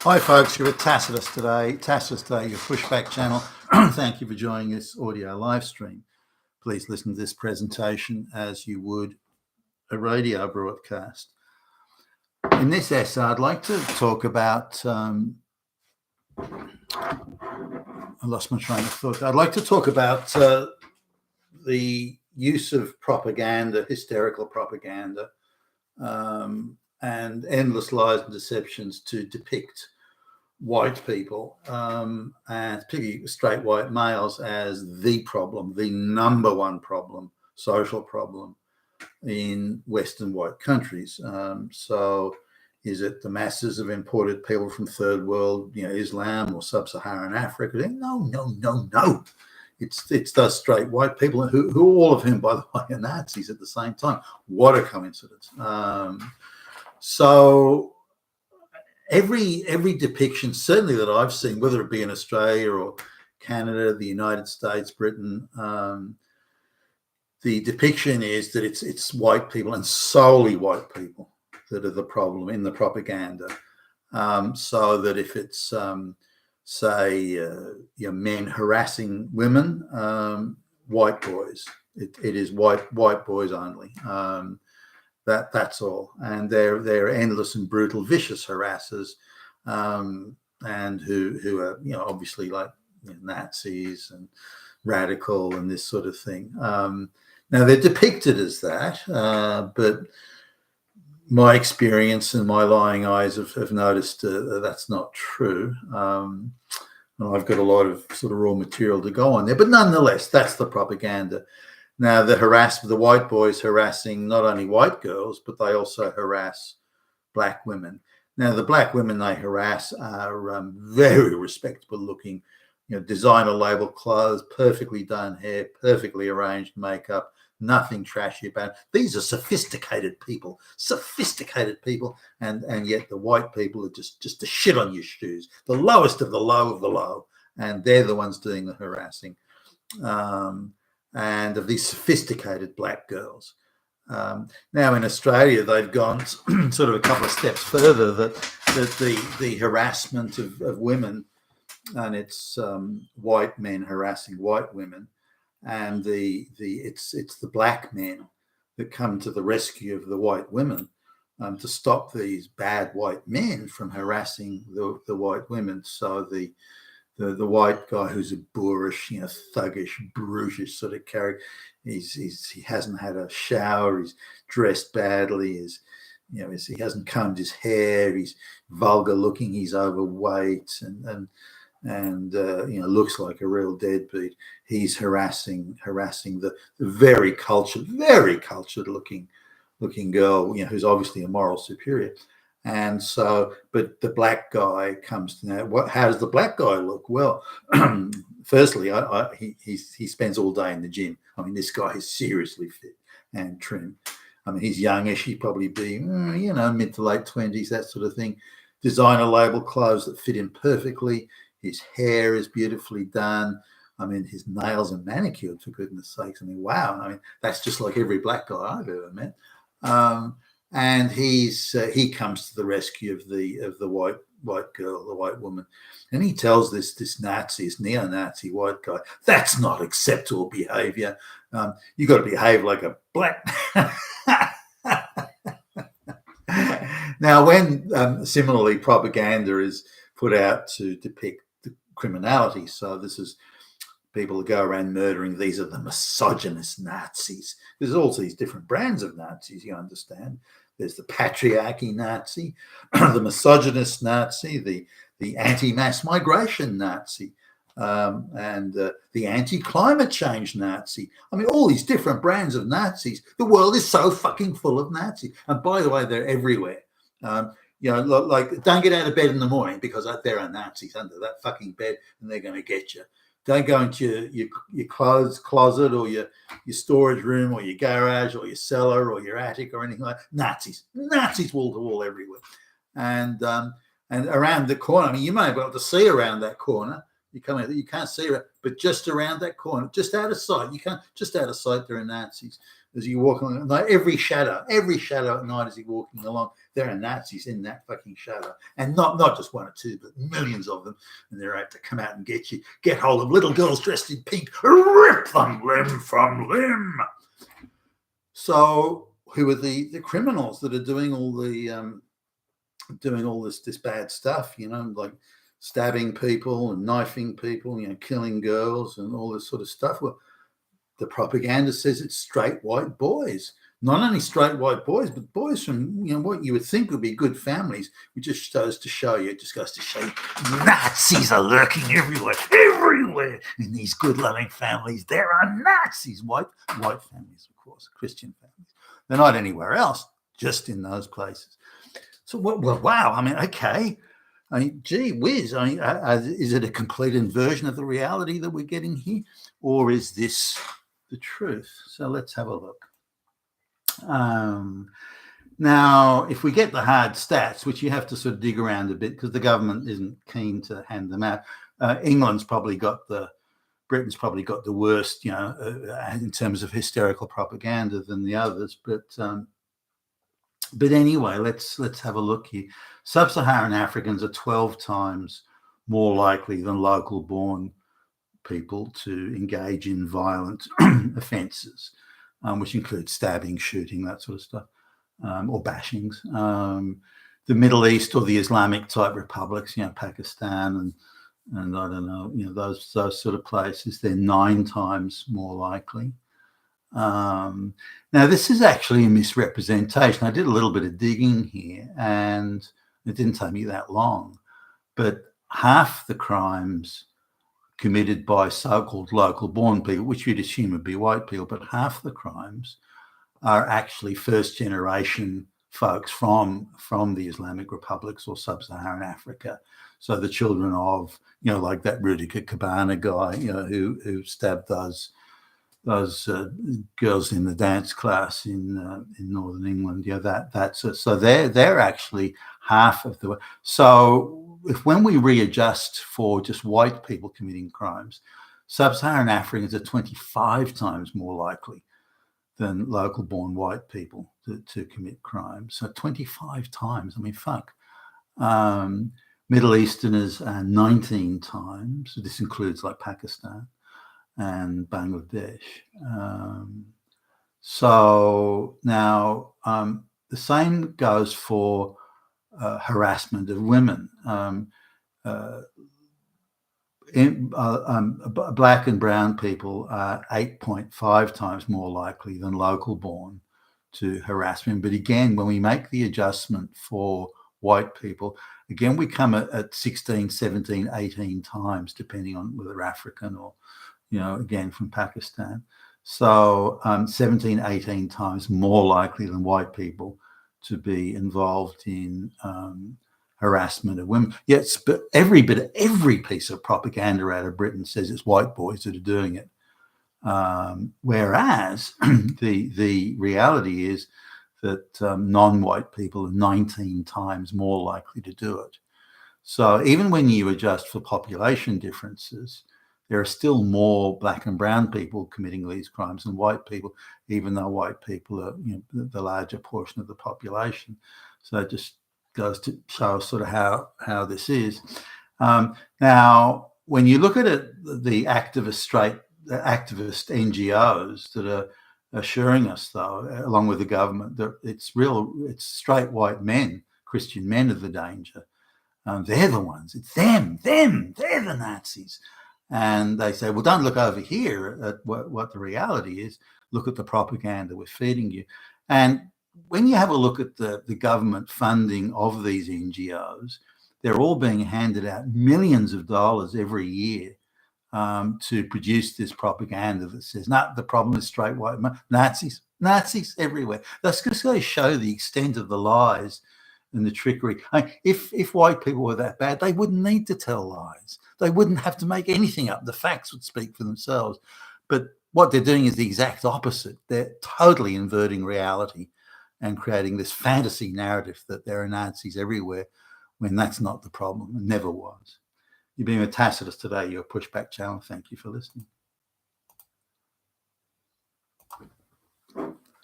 Hi folks, you're at Tacitus today, your pushback channel. Thank you for joining this audio live stream. Please listen to this presentation as you would a radio broadcast. In this essay, I'd like to talk about, I lost my train of thought. I'd like to talk about the use of propaganda, hysterical propaganda, and endless lies and deceptions to depict white people, and particularly straight white males, as the problem, the number one problem, social problem in Western white countries. So is it the masses of imported people from third world, Islam or sub-Saharan Africa? No. It's those straight white people who all of whom, by the way, are Nazis at the same time. What a coincidence. So every depiction, certainly that I've seen, whether it be in Australia or Canada, the United States, Britain, the depiction is that it's white people and solely white people that are the problem in the propaganda. So that if it's say men harassing women, white boys, it is white boys only. That's all, and they're endless and brutal, vicious harassers, and who are obviously like Nazis and radical and this sort of thing. Now they're depicted as that, but my experience and my lying eyes have noticed that's not true. And I've got a lot of sort of raw material to go on there, but nonetheless, that's the propaganda. Now, the white boys harassing not only white girls, but they also harass black women. Now, the black women they harass are very respectable looking, designer label clothes, perfectly done hair, perfectly arranged makeup, nothing trashy about it. These are sophisticated people, and yet the white people are just the shit on your shoes, the lowest of the low, and they're the ones doing the harassing. And of these sophisticated black girls. Now in Australia, they've gone sort of a couple of steps further, that the harassment of women, and it's white men harassing white women, and it's the black men that come to the rescue of the white women to stop these bad white men from harassing the white women. So the white guy who's a boorish, thuggish, brutish sort of character, he hasn't had a shower, he's dressed badly, he hasn't combed his hair, he's vulgar looking, he's overweight, and looks like a real deadbeat. He's harassing the very cultured looking girl, who's obviously a moral superior. And so, but the black guy comes to know, how does the black guy look? Well, firstly, he spends all day in the gym. I mean, this guy is seriously fit and trim. I mean, he's youngish. He'd probably be, mid to late 20s, that sort of thing. Designer label clothes that fit him perfectly. His hair is beautifully done. I mean, his nails are manicured, for goodness sakes. I mean, wow. I mean, that's just like every black guy I've ever met. And he comes to the rescue of the white girl, the white woman, and he tells this neo-Nazi white guy, that's not acceptable behavior. You got to behave like a black. Now, when similarly propaganda is put out to depict the criminality, so this is people that go around murdering, these are the misogynist Nazis. There's also these different brands of Nazis, you understand. There's the patriarchy Nazi, the misogynist Nazi, the anti-mass migration Nazi, and the anti-climate change Nazi. I mean, all these different brands of Nazis. The world is so fucking full of Nazis. And by the way, they're everywhere. Like, don't get out of bed in the morning because there are Nazis under that fucking bed and they're going to get you. Don't go into your clothes closet or your storage room or your garage or your cellar or your attic or anything like that. Nazis wall to wall everywhere. And around the corner, I mean, you may be able to see around that corner. You can't see it, but just around that corner, just out of sight, there are Nazis. as you walk along. Like every shadow at night as you're walking along, there are Nazis in that fucking shadow, and not just one or two, but millions of them, and they're out to come out and get you, get hold of little girls dressed in pink, rip them limb from limb. So who are the criminals that are doing all the this bad stuff? You know, like stabbing people and knifing people, you know, killing girls and all this sort of stuff. Well, the propaganda says it's straight white boys. Not only straight white boys, but boys from, you know, what you would think would be good families, which just goes to show you, Nazis are lurking everywhere. In these good, loving families, there are Nazis. White families, of course, Christian families. They're not anywhere else, just in those places. So, well, wow. I mean, okay. I mean, gee whiz. I mean, is it a complete inversion of the reality that we're getting here? Or is this the truth? So let's have a look. Now, if we get the hard stats, which you have to sort of dig around a bit because the government isn't keen to hand them out, Britain's probably got the worst, you know, in terms of hysterical propaganda than the others. But anyway, let's have a look here. Sub-Saharan Africans are 12 times more likely than local-born people to engage in violent offences, which include stabbing, shooting, that sort of stuff, or bashings. The Middle East or the Islamic type republics, you know, Pakistan and I don't know, you know, those sort of places, they're 9 times more likely. Now, this is actually a misrepresentation. I did a little bit of digging here, and it didn't take me that long, but half the crimes committed by so-called local-born people, which you'd assume would be white people, but half the crimes are actually first-generation folks from the Islamic republics or sub-Saharan Africa. So the children of, you know, like that Rudiger Cabana guy, you know, who stabbed those girls in the dance class in Northern England. Yeah, so they're actually half of the. So when we readjust for just white people committing crimes, sub-Saharan Africans are 25 times more likely than local-born white people to commit crimes. So 25 times. I mean, fuck. Middle Easterners are 19 times. So this includes like Pakistan and Bangladesh. So now the same goes for harassment of women. Black and brown people are 8.5 times more likely than local-born to harass women. But again, when we make the adjustment for white people, again, we come at 16, 17, 18 times, depending on whether African or, you know, again, from Pakistan. So 17, 18 times more likely than white people to be involved in harassment of women. Yes, but every piece of propaganda out of Britain says it's white boys that are doing it. Whereas the reality is that non-white people are 19 times more likely to do it. So even when you adjust for population differences, there are still more black and brown people committing these crimes than white people, even though white people are, you know, the larger portion of the population. So it just goes to show sort of how this is. Now, when you look at it, the activist NGOs that are assuring us, though, along with the government, that it's straight white men, Christian men, are the danger. They're the ones. It's them. They're the Nazis. And they say, well, don't look over here at what the reality is. Look at the propaganda we're feeding you. And when you have a look at the government funding of these NGOs, they're all being handed out millions of dollars every year to produce this propaganda that says, no, the problem is straight white men, Nazis everywhere. That's just going to show the extent of the lies and the trickery. I mean, if white people were that bad, they wouldn't need to tell lies. They wouldn't have to make anything up. The facts would speak for themselves. But what they're doing is the exact opposite. They're totally inverting reality and creating this fantasy narrative that there are Nazis everywhere, when that's not the problem and never was. You've been with Tacitus today, your Pushback channel. Thank you for listening.